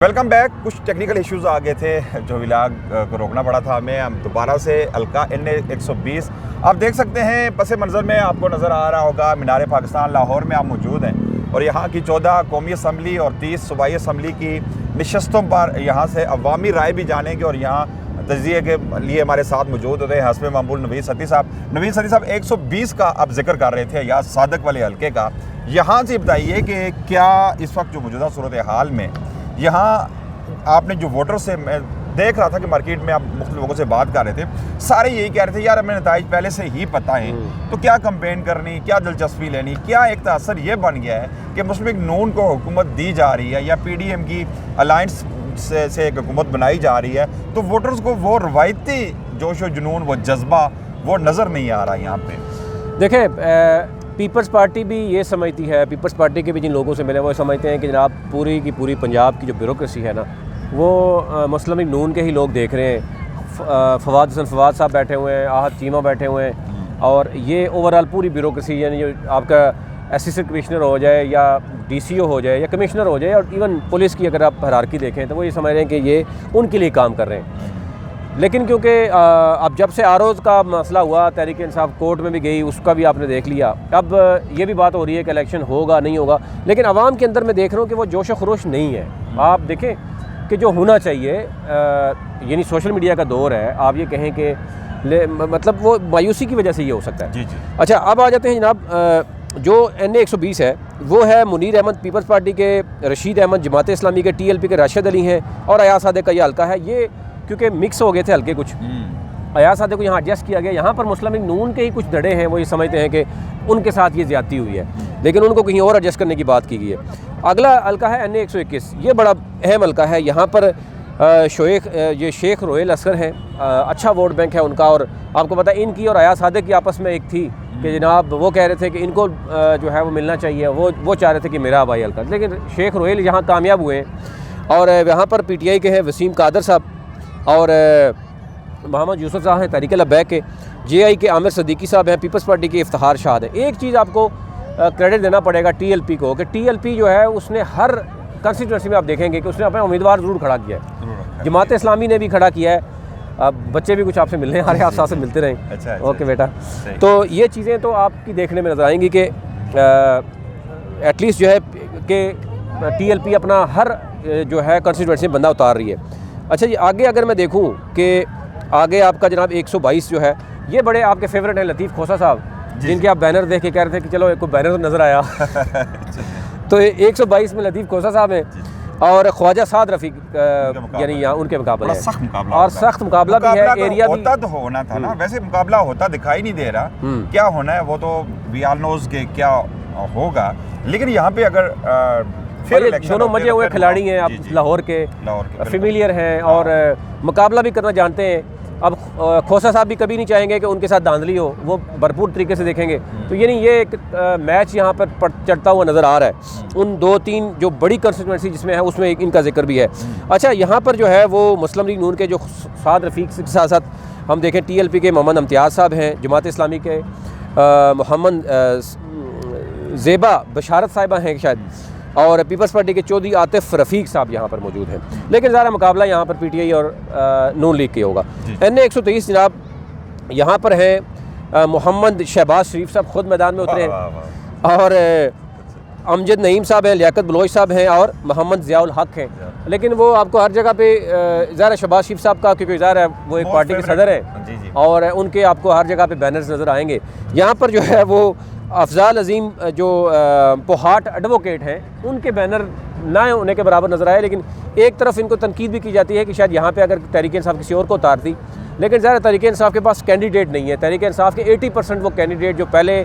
Welcome back. कुछ technical issues आ गए थे जो व्लॉग को रोकना पड़ा था हमें। हम दोबारा से अलका NA 120 आप देख सकते हैं पस मंज़र में आपको नज़र आ रहा होगा। मीनार पाकिस्तान लाहौर में आप मौजूद हैं और यहाँ की 14 कौमी असम्बली और 30 सूबाई असम्बली की नशस्तों पर यहाँ से अवामी राय भी जानेंगे और यहाँ तजिए के लिए हमारे साथ मौजूद होते हैं हस्ब मामूल नवीद सती साहब। नवीद सती साहब 120 का आप जिक्र कर रहे थे या सादक वाले हल्के का, यहाँ से बताइए कि क्या इस वक्त जो मौजूदा सूरत हाल में यहाँ आपने जो वोटर से मैं देख रहा था कि मार्केट में आप मुख्तलिफ लोगों से बात कर रहे थे, सारे यही कह रहे थे यार हमें नताइज पहले से ही पता है, तो क्या कंपेन करनी, क्या दिलचस्पी लेनी। क्या एक तासर ये बन गया है कि मुस्लिम लीग नून को हुकूमत दी जा रही है या PDM की अलायंस से एक हुकूमत बनाई जा रही है, तो वोटर्स को वो रवायती जोश व जुनून, वो जज्बा वो नज़र नहीं आ रहा यहाँ पे। देखें, पीपल्स पार्टी भी ये समझती है, पीपल्स पार्टी के भी जिन लोगों से मिले वो समझते हैं कि जनाब पूरी की पूरी पंजाब की जो ब्यूरोक्रेसी है ना, वो मुस्लिम लीग नून के ही लोग देख रहे हैं। फवाद हसन फवाद साहब बैठे हुए हैं, आहत चीमा बैठे हुए हैं, और ये ओवरऑल पूरी ब्यूरोक्रेसी यानी जो आपका असिस्टेंट कमिश्नर हो जाए या DCO हो जाए या कमिश्नर हो जाए, और इवन पुलिस की अगर आप हायरार्की देखें तो वो ये समझ रहे हैं कि ये उनके लिए काम कर रहे हैं। लेकिन क्योंकि अब जब से आरोज़ का मसला हुआ, तहरीक इंसाफ कोर्ट में भी गई, उसका भी आपने देख लिया। अब ये भी बात हो रही है कि इलेक्शन होगा नहीं होगा, लेकिन आवाम के अंदर मैं देख रहा हूँ कि वो जोश खरोश नहीं है। आप देखें कि जो होना चाहिए, यानी सोशल मीडिया का दौर है, आप ये कहें कि मतलब वो मायूसी की वजह से ये हो सकता है। जी जी। अच्छा, अब आ जाते हैं जनाब, जो NA 120 है वो है मुनीर अहमद पीपल्स पार्टी के, रशीद अहमद जमात इस्लामी के, TLP के राशिद अली हैं, और अयाज सादिक का ये हल्का है। ये क्योंकि मिक्स हो गए थे हल्के कुछ, अयाज सादिक को यहाँ एडजस्ट किया गया। यहाँ पर मुस्लिम लीग नून के ही कुछ धड़े हैं, वो ये समझते हैं कि उनके साथ ये ज़्यादती हुई है, लेकिन उनको कहीं और एडजस्ट करने की बात की गई है। अगला हल्का है NA 121, ये बड़ा अहम हल्का है। यहाँ पर ये शेख रोहेल असगर हैं, अच्छा वोट बैंक है उनका। और आपको पता है इनकी और अयाज सादिक की आपस में एक थी कि जनाब वो कह रहे थे कि इनको जो है वो मिलना चाहिए, वो चाह रहे थे कि मेरा भाई हल्का, लेकिन शेख रोहेल यहाँ कामयाब हुए हैं। और यहाँ पर PTI के हैं वसीम कादर साहब, और मोहम्मद यूसुफ साहब हैं तहरीक लब्बैक के, JI के आमिर सदीकी साहब हैं, पीपल्स पार्टी के इफ्तिखार शाद है। एक चीज़ आपको क्रेडिट देना पड़ेगा TLP को कि TLP जो है उसने हर कंस्टिट्यूंसी में आप देखेंगे कि उसने अपना उम्मीदवार ज़रूर खड़ा किया है। जमात इस्लामी ने भी खड़ा किया है। अब बच्चे भी कुछ आपसे मिलने आ रहे हैं, आप साथ से मिलते रहें। अच्छा, ओके बेटा। तो ये चीज़ें तो आपकी देखने में नज़र आएंगी कि एटलीस्ट जो है कि TLP अपना हर जो है कंस्टिट्यूंसी में बंदा उतार रही है। अच्छा जी, आगे अगर मैं देखूं कि आगे आपका जनाब 122 जो है, ये बड़े आपके फेवरेट हैं लतीफ़ खोसा साहब, जिनके आप बैनर देख के कह रहे थे कि चलो एक बैनर तो नज़र आया तो 122 में लतीफ़ खोसा साहब हैं, और ख्वाजा साद रफ़ीक यानी यहाँ उनके मुकाबले है, और सख्त मुकाबला भी है। एरिया भी होता तो होना था ना, वैसे मुकाबला होता दिखाई नहीं दे रहा। क्या होना है वो तो वी ऑल नोज के क्या होगा, लेकिन यहाँ पे अगर दोनों मजे हुए खिलाड़ी हैं, आप लाहौर के फेमिलियर हैं और मुकाबला भी करना जानते हैं। अब खोसा साहब भी कभी नहीं चाहेंगे कि उनके साथ धांधली हो, वो भरपूर तरीके से देखेंगे। तो यानी ये एक मैच यहाँ पर चढ़ता हुआ नज़र आ रहा है। उन 2-3 जो बड़ी कंस्टिट्यूंसी जिसमें है उसमें इनका जिक्र भी है। अच्छा, यहाँ पर जो है वो मुस्लिम लीग नून के जो साद रफ़ीक के साथ साथ हम देखें TLP के मोहम्मद इम्तियाज़ साहब हैं, जमात इस्लामी के मोहम्मद ज़ेबा बशारत साहिबा हैं शायद, और पीपल्स पार्टी के चौधरी आतिफ रफ़ीक साहब यहाँ पर मौजूद हैं। लेकिन ज़्यादा मुकाबला यहाँ पर PTI और नून लीग के होगा। NA 123 जनाब, यहाँ पर हैं मोहम्मद शहबाज शरीफ साहब खुद मैदान में उतरे हैं, और अमजद नईम साहब हैं, लियाकत बलोच साहब हैं, और मोहम्मद ज़ियाउल हक हैं। लेकिन वो आपको हर जगह पे ज़ाहिर शहबाज शरीफ साहब का, क्योंकि ज़ाहिर है वो एक पार्टी के सदर हैं, और उनके आपको हर जगह पे बैनर्स नज़र आएंगे। यहाँ पर जो है वो अफजाल अजीम जो पोहाट एडवोकेट हैं, उनके बैनर ना होने के बराबर नज़र आए। लेकिन एक तरफ इनको तनकीद भी की जाती है कि शायद यहाँ पे अगर तहरीक इंसाफ किसी और को उतारती, लेकिन ज़्यादा तहरीक इंसाफ के पास कैंडिडेट नहीं है। तहरीक इंसाफ के 80% वो कैंडिडेट जो पहले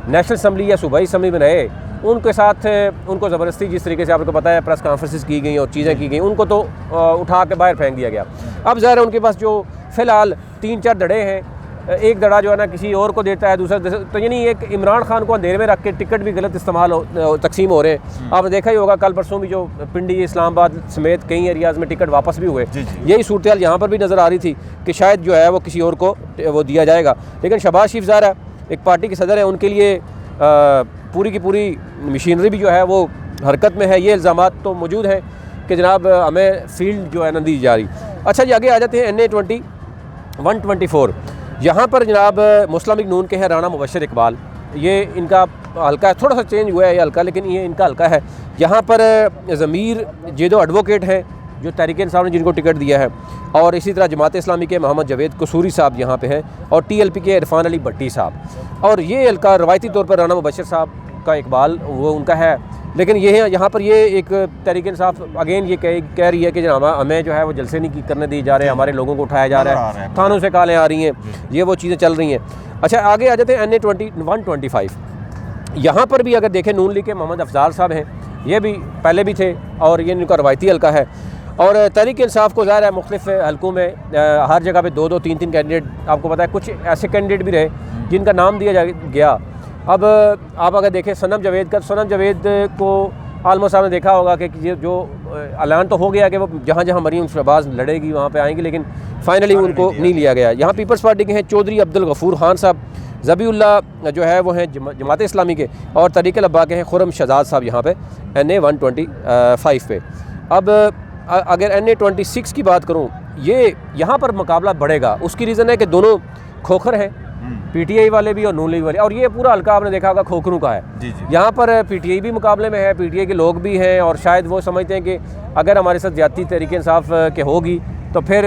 नेशनल असम्बली या सूबाई असम्बली में रहे, उनके साथ उनको ज़बरदस्ती जिस तरीके से आपको पता है प्रेस कॉन्फ्रेंसेस की गई और चीज़ें की गई, उनको तो उठा के बाहर फेंक दिया गया। अब ज़ाहिर है उनके पास जो फ़िलहाल 3-4 धड़े हैं, एक धड़ा जो है ना किसी और को देता है, दूसरा, तो यानी एक इमरान खान को अंधेरे में रख के टिकट भी गलत तकसीम हो रहे हैं। आपने देखा ही होगा कल परसों भी जो पिंडी, इस्लामाबाद समेत कई एरियाज़ में टिकट वापस भी हुए। यही सूरत हाल यहाँ पर भी नज़र आ रही थी कि शायद जो है वो किसी और को वो दिया जाएगा। लेकिन शहबाज शरीफ ज़ाहिर है एक पार्टी के सदर हैं, उनके लिए पूरी की पूरी मशीनरी भी जो है वो हरकत में है, ये इल्ज़ामात तो मौजूद हैं। कि जनाब हमें फील्ड जो है ना दी जा रही। अच्छा जी, आगे आ जाते हैं NA 124। यहाँ पर जनाब मुस्लिम लीग नून के हैं राना मुबशर इकबाल, ये इनका हल्का है, थोड़ा सा चेंज हुआ है ये हल्का, लेकिन ये इनका हल्का है। यहाँ पर ज़मीर जेदो एडवोकेट हैं जो तहरीक इंसाफ ने जिनको टिकट दिया है, और इसी तरह जमात इस्लामी के मोहम्मद जावेद कसूरी साहब यहाँ पे हैं, और TLP के इरफान अली भट्टी साहब। और ये हल्का रवायती तौर पर राना मुबशर साहब का इकबाल वो उनका है, लेकिन ये यहाँ पर ये एक तहरीक इंसाफ अगेन ये कह रही है कि जनाब हमें जो है वो जलसे नहीं करने दिए जा रहे, हमारे लोगों को उठाया जा रहा है, थानों से कालें आ रही हैं, ये वो चीज़ें चल रही हैं। अच्छा, आगे आ जाते हैं NA 125। यहाँ पर भी अगर देखें नून लीग के मोहम्मद अफजाल साहब हैं, ये भी पहले भी थे और ये इनका रवायती हल्का है। और तहरीक इंसाफ को ज़ाहिर है मुख्तलिफ हलकों में हर जगह पे 2-2, 3-3 कैंडिडेट, आपको पता है कुछ ऐसे कैंडिडेट भी रहे जिनका नाम दिया गया। अब आप अगर देखें सनम जावेद को आलमोस्ट आपने देखा होगा कि ये जो ऐलान तो हो गया कि वो जहाँ जहाँ मरीम शहबाज लड़ेगी वहाँ पे आएंगी, लेकिन फाइनली उनको नहीं लिया गया। यहाँ पीपल्स पार्टी के हैं चौधरी अब्दुल गफूर खान साहब, ज़बीउल्लाह जो है वो हैं जमात इस्लामी के, और तरीक़ अब्बा के हैं खुरम शहजाद साहब यहाँ पे NA 125 पे। अब अगर NA 26 की बात करूँ, ये यहाँ पर मुकाबला बढ़ेगा। उसकी रीज़न है कि दोनों खोखर हैं, PTI वाले भी और नून लीग वाले, और ये पूरा हल्का आपने देखा होगा खोखरों का है। यहाँ पर PTI भी मुकाबले में है, PTI के लोग भी हैं, और शायद वो समझते हैं कि अगर हमारे साथ ज़्यादती तहरीक इंसाफ के होगी तो फिर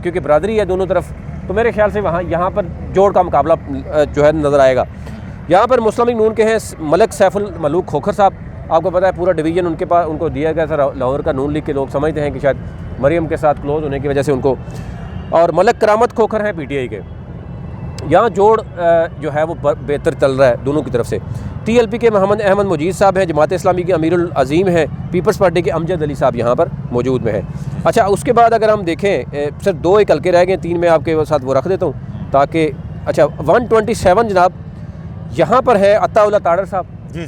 क्योंकि बरादरी है दोनों तरफ, तो मेरे ख्याल से यहाँ पर जोड़ का मुकाबला जो है नज़र आएगा। यहाँ पर मुस्लिम लीग नून के हैं मलिक सैफुल मलूक खोखर साहब, आपको पता है पूरा डिवीज़न उनके पास उनको दिया गया था लाहौर का। नून लीग के लोग समझते हैं कि शायद मरियम के साथ क्लोज होने की वजह से उनको, और मलिक करामत खोखर हैं PTI के। यहाँ जोड़ जो है वो बेहतर चल रहा है दोनों की तरफ से। TLP के मोहम्मद अहमद मुजीद साहब हैं, जमात इस्लामी के अमीरुल अज़ीम हैं, पीपल्स पार्टी के अमजद अली साहब यहाँ पर मौजूद में हैं। अच्छा, उसके बाद अगर हम देखें सिर्फ 2 एक हल्के रह गए, 3 में आपके साथ वो रख देता हूँ ताकि। अच्छा, 127 जनाब, यहाँ पर है अत्ताउल्लाह ताड़र साहब। जी,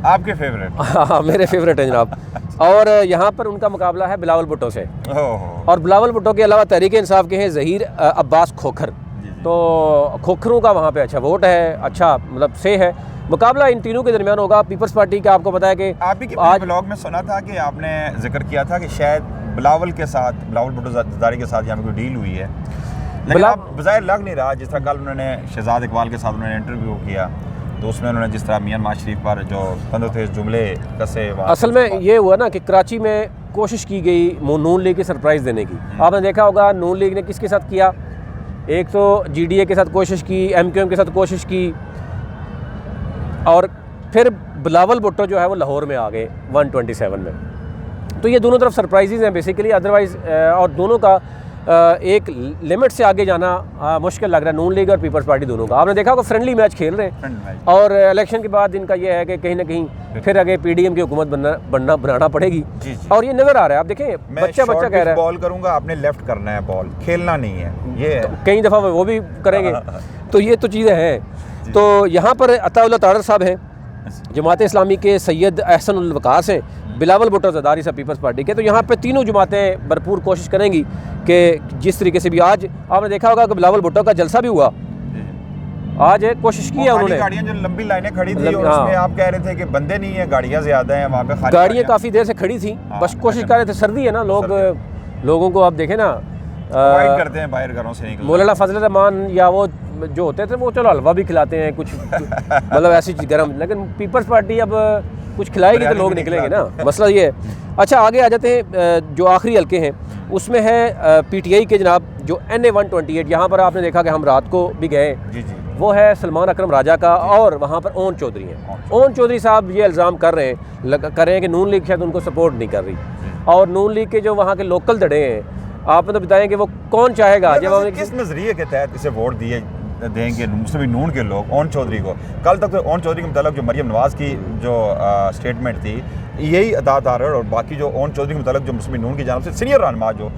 आपके फेवरेट? हाँ, मेरे फेवरेट हैं जनाब। और यहाँ पर उनका मुकाबला है बिलावल भुट्टो से, और बिलावल भुट्टो के अलावा तहरीक इंसाफ के हैं ज़हीर अब्बास खोखर। तो खोखरों का वहाँ पे अच्छा वोट है, अच्छा मतलब से है। मुकाबला इन तीनों के दरमियान होगा। पीपल्स पार्टी का आपको पता है कि आप भी आज ब्लॉग में सुना था कि आपने जिक्र किया था कि शायद बिलावल भुट्टो ज़रदारी के साथ यहाँ पे कोई डील हुई है, लेकिन आप बज़ाहिर लग नहीं रहा। जिस तरह कल उन्होंने शहजाद इकबाल के साथ उन्होंने इंटरव्यू किया, तो उसमें उन्होंने जिस तरह मियां नवाज शरीफ पर जो तंदुरुस्त जुमले कसे, असल में ये हुआ ना कि कराची में कोशिश की गई नून लीग की सरप्राइज़ देने की। आपने देखा होगा नून लीग ने किसके साथ किया, एक तो GDA के साथ कोशिश की, MQM के साथ कोशिश की, और फिर बिलावल भुट्टो जो है वो लाहौर में आ गए 127 में। तो ये दोनों तरफ सरप्राइजेज़ हैं बेसिकली। अदरवाइज़ और दोनों का एक लिमिट से आगे जाना मुश्किल लग रहा है, नून लीग और पीपल्स पार्टी दोनों का। आपने देखा होगा फ्रेंडली मैच खेल रहे हैं, और इलेक्शन के बाद इनका ये है कि कहीं ना कहीं फिर आगे PDM की हुकूमत बनाना पड़ेगी। और ये नज़र आ रहा है। आप देखें, बच्चा कह रहा है बॉल करूंगा, आपने लेफ्ट करना है, बॉल खेलना नहीं है, ये कई दफ़ा वो भी करेंगे। तो ये तो चीज़ें हैं। तो यहाँ पर अत्ताउल्लाह ताड़र साहब हैं, जमात इस्लामी के सैयद अहसन उल वकास हैं, बिलावल भुट्टो ज़रदारी साहब पीपल्स पार्टी के। तो यहाँ पे तीनों जमातें भरपूर कोशिश करेंगी कि जिस तरीके से भी आज आपने देखा होगा कि बिलावल भुट्टो का जलसा भी हुआ, आज कोशिश की है उन्होंने। गाड़ियाँ जो लंबी लाइनें खड़ी थी, और उसमें आप कह रहे थे कि बंदे नहीं है, गाड़ियाँ ज़्यादा हैं वहाँ पे, गाड़ियाँ काफ़ी देर से खड़ी थी, बस कोशिश कर रहे थे। सर्दी है ना, लोगों को आप देखें ना करते हैं बाहर घरों से निकल। मौलाना फजल रहमान या वो जो होते थे वो चलो हलवा भी खिलाते हैं कुछ मतलब ऐसी गर्म, लेकिन पीपल्स पार्टी अब कुछ खिलाएगी तो लोग निकलेंगे ना, मसला ये है। अच्छा, आगे आ जाते हैं, जो आखिरी हल्के हैं उसमें है PTI के जनाब जो NA 128। यहाँ पर आपने देखा कि हम रात को भी गए, वो है सलमान अकरम राजा का, और वहाँ पर ओन चौधरी हैं। ओन चौधरी साहब ये इल्ज़ाम कर रहे हैं कि नून लीग शायद उनको सपोर्ट नहीं कर रही, और नून लीग के जो वहाँ के लोकल धड़े हैं, आप तो बताएं कि वो कौन चाहेगा जब किस नज़रिए के तहत इसे वोट देंगे मुस्लिम लीग नून के लोग ओन चौधरी को। कल तक तो ओन चौधरी के मतलब जो मरियम नवाज़ की जो स्टेटमेंट थी, यही अदादार और बाकी जो ओन चौधरी के मतलब जो मुस्लिम नून की जानब से सीनियर रहनुमा जो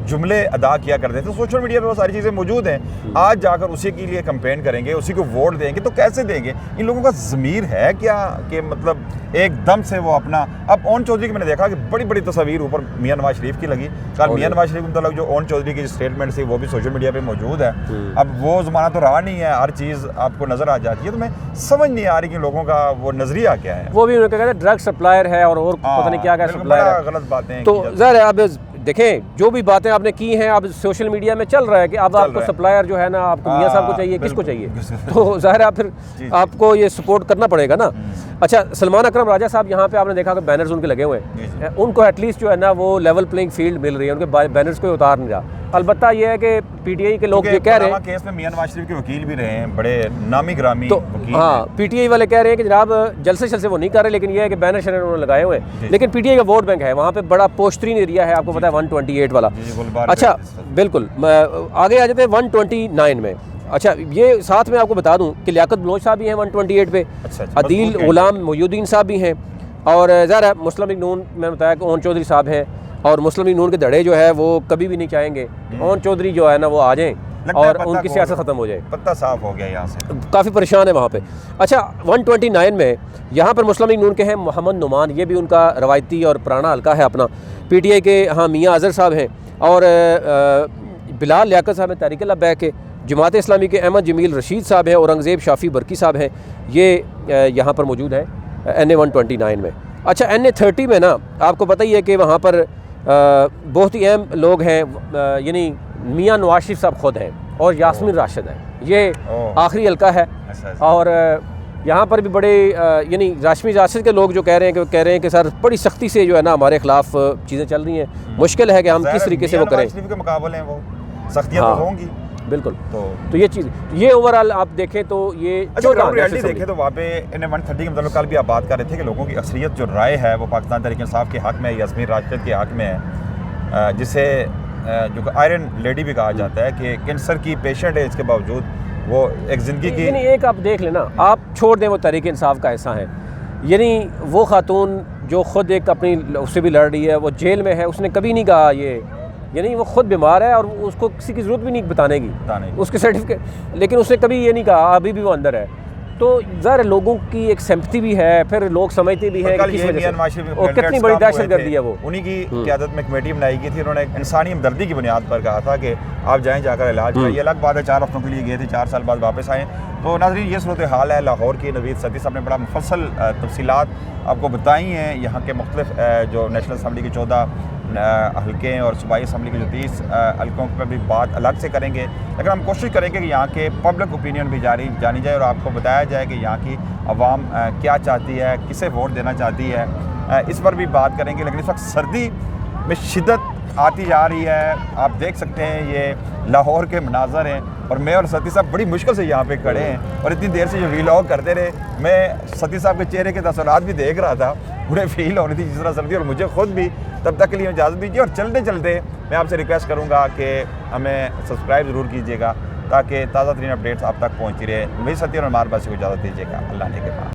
जुमले अदा किया करते थे, सोशल मीडिया पे वो सारी चीज़ें मौजूद हैं। आज जाकर उसी के लिए कंपेन करेंगे, उसी को वोट देंगे, तो कैसे देंगे? इन लोगों का ज़मीर है क्या कि मतलब एकदम से वो अपना। अब ओन चौधरी की मैंने देखा कि बड़ी बड़ी तस्वीर ऊपर मियां नवाज शरीफ की लगी। कल मियां नवाज शरीफ मतलब जो ओन चौधरी की स्टेटमेंट थी वो भी सोशल मीडिया पर मौजूद है। अब वो ज़माना तो रहा नहीं है, हर चीज़ आपको नज़र आ जाती है। तो मैं समझ नहीं आ रही कि लोगों का वो नज़रिया क्या है। वो भी उन्होंने कहा ड्रग सप्लाई सप्लायर है और पता नहीं क्या क्या सप्लायर है, गलत बातें तो ज़ाहिर है अब देखें जो भी बातें आपने की हैं, अब सोशल मीडिया में चल रहा है कि अब आपको सप्लायर जो है ना, आपको मियाँ साहब को चाहिए, किसको चाहिए, तो ज़ाहिर है फिर आपको ये सपोर्ट करना पड़ेगा ना। अच्छा, सलमान अकरम राजा साहब यहाँ पे आपने देखा कि बैनर्स उनके लगे हुए हैं, उनको एटलीस्ट जो है ना वो लेवल प्लेइंग फील्ड मिल रही है, उनके बैनर्स को उतार नहीं रहा। अलबत्ता ये है कि पीटीआई के लोग ये कह रहे हैं, केस में मियां नवाज शरीफ के वकील भी रहे हैं, बड़े नामी ग्रामी तो वकील। हाँ, पीटीआई वाले कह रहे हैं कि जनाब जलसे जलसे वो नहीं कर रहे, लेकिन ये है कि बैनर शनर उन्होंने लगाए हुए हैं। लेकिन पीटीआई का वोट बैंक है वहाँ पे, बड़ा पोस्टरीन एरिया है, आपको पता है 128 वाला। अच्छा बिल्कुल, आगे आ जाते हैं 129 में। अच्छा, ये साथ में आपको बता दूं कि लियाकत बलोच साहब भी हैं 128 पे, अदील गुलाम मोहुद्दीन साहब भी हैं, और ज़रा मुस्लिम लीग नून मैंने बताया कि ओन चौधरी साहब हैं, और मुस्लिम लीग नून के धड़े जो है वो कभी भी नहीं चाहेंगे ओन चौधरी जो है ना वो आ जाएं और उनकी सियासत ख़त्म हो जाए। पत्ता साफ हो गया यहाँ से, काफ़ी परेशान है वहाँ पे। अच्छा, 129 में यहाँ पर मुस्लिम लीग नून के हैं मोहम्मद नुमान, ये भी उनका रवायती और पुराना हल्का है अपना। पीटीआई के हाँ मियाँ अजहर साहब हैं, और बिलाल लियाकत साहब हैं तहरीक बैक के। जमात इस्लामी के अहमद जमील रशीद साहब हैं, औरंगज़ेब शाफ़ी बरकी साहब हैं, ये यहाँ पर मौजूद है NA 129 में। अच्छा, NA 30 में ना आपको पता ही है कि वहाँ पर बहुत ही अहम लोग हैं, यानी मियाँ नवाज शरीफ साहब खुद हैं और यास्मीन राशिद हैं, ये आखिरी हल्का है। और यहाँ पर भी बड़े यानी यास्मीन राशिद के लोग जो कह रहे हैं कि सर बड़ी सख्ती से जो है ना हमारे खिलाफ चीज़ें चल रही हैं, मुश्किल है कि हम किस तरीके से वो करें। के मुकाबले वो सख्तियाँ तो होंगी बिल्कुल, तो ये चीज़, ये ओवरऑल आप देखें तो ये रियलिटी देखें तो वहाँ पे NA 130 के मतलब कल भी आप बात कर रहे थे कि लोगों की अक्सरियत जो राय है वो पाकिस्तान तहरीक इंसाफ के हक़ में, यास्मीन राशिद के हक़ में है, जिसे जो आयरन लेडी भी कहा जाता है कि कैंसर की पेशेंट है, इसके बावजूद वो एक ज़िंदगी की। यानी एक आप देख लेना, आप छोड़ दें वो तहरीक इंसाफ का हिस्सा है, यानी वो खातून जो ख़ुद एक अपनी उससे भी लड़ रही है, वो जेल में है, उसने कभी नहीं कहा ये, यानी वो खुद बीमार है और उसको किसी की ज़रूरत भी नहीं बताने की उसके सर्टिफिकेट, लेकिन उसने कभी ये नहीं कहा, अभी भी वो अंदर है। तो ज़रा लोगों की एक सिंपैथी भी है, फिर लोग समझते भी हैं कि किस वजह से और कितनी बड़ी दहशतगर्दी है वो। उन्हीं की क़यादत में कमेटी बनाई गई थी, उन्होंने इंसानी हमदर्दी की बुनियाद पर कहा था कि आप जाएँ जाकर इलाज कराइए। अलग बात है 4 हफ्तों के लिए गए थे, 4 साल बाद वापस आए। तो नाज़रीन, ये सूरत हाल है लाहौर की। नवीद सदी साहब ने बड़ा मुफस्सल तफसीलात आपको बताई हैं यहाँ के मुख्तलिफ जो नेशनल असम्बली के 14 हल्के हैं और सूबाई असम्बली के जो 30 हल्कों पर भी बात अलग से करेंगे, लेकिन हम कोशिश करेंगे कि यहाँ के पब्लिक ओपिनियन भी जानी जाए और आपको बताया जाए कि यहाँ की आवाम क्या चाहती है, किसे वोट देना चाहती है, इस पर भी बात करेंगे। लेकिन इस वक्त सर्दी में शिद्दत आती जा रही है, आप देख सकते हैं ये लाहौर के मनाजर हैं, और मैं और सती साहब बड़ी मुश्किल से यहाँ पे खड़े हैं और इतनी देर से जो वीलॉग करते रहे, मैं सती साहब के चेहरे के तसव्वुरात भी देख रहा था, उन्हें फील हो रही थी जिस तरह सर्दी, और मुझे खुद भी। तब तक के लिए इजाज़त दीजिए, और चलते चलते मैं आपसे रिक्वेस्ट करूँगा कि हमें सब्सक्राइब ज़रूर कीजिएगा ताकि ताज़ा तरीन अपडेट्स आप तक पहुँची रहे। मेरी सती और हमारे पास को इजाज़त दीजिएगा, अल्लाह ने के बाद।